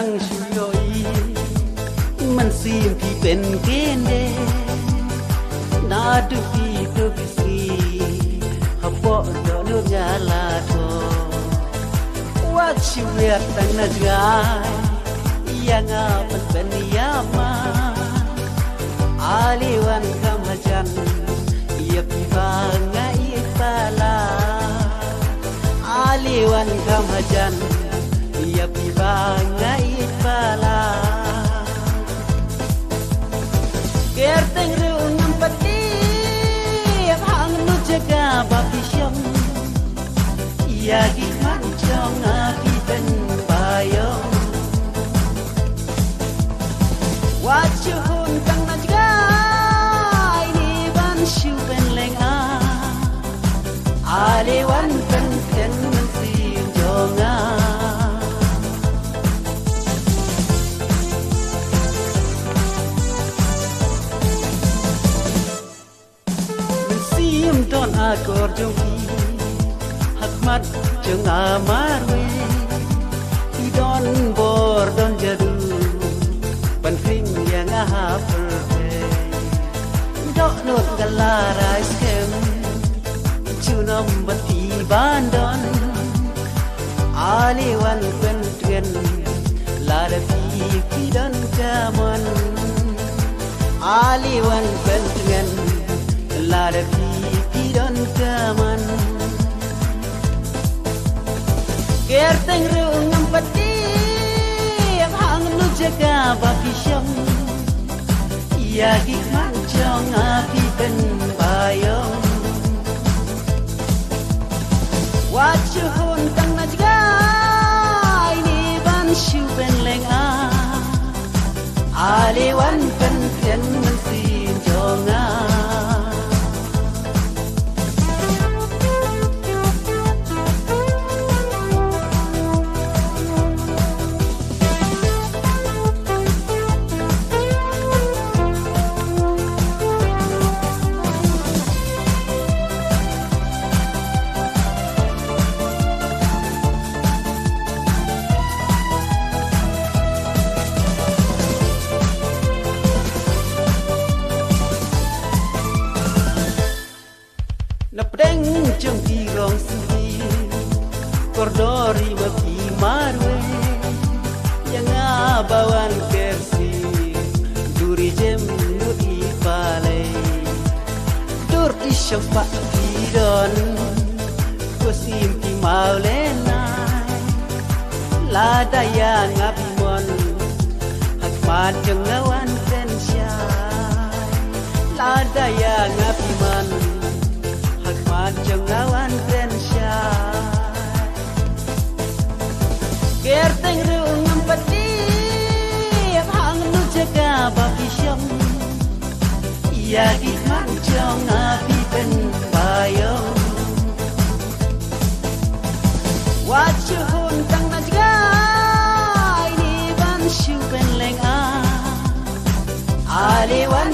ตั้งชื่อยมันซีมพี่เป็นเกณฑ์เดนาดูพี่ดูพี่สีฮับปอดอนยาลาโตว่าชีวิตตั้งนาจกายยังอาเป็นยามาอาลีวันคำจันya pibangai pala aliwan kamajan ya pibangai pala kerteng reungan pati hang nu jaga bapisyam ya gikman chong api ben bayong wachuhun kang najga aliwan kan mensim jonga mensim don akor jongi hakmat jong amarwe idon bor don jadu penting yang hafal dok not galara skem chunam bati bandon aliwan pentgen ladapi kidan kaman aliwan pentgen ladapi kidan kaman kerteng reungam pati hang nu jaga bapisyam ya gikman chong api ben bayong wachuhun kang najga ini ban shu ben leng aliwan kan mensin jonga napdeng jong tirong si kordori mapi marwe yang abawan kersi duri jem nuri pale dur isyafa tidon kosim ti maulena lada yang ngapimon hakmat jong lawan tensyai lada yang ngapimon jangawan tensya kerteng reungam pati hang nu jaga bapisyam ya gikman chong api ben bayong wachuhun kang najga ini ban shu ben leng aliwan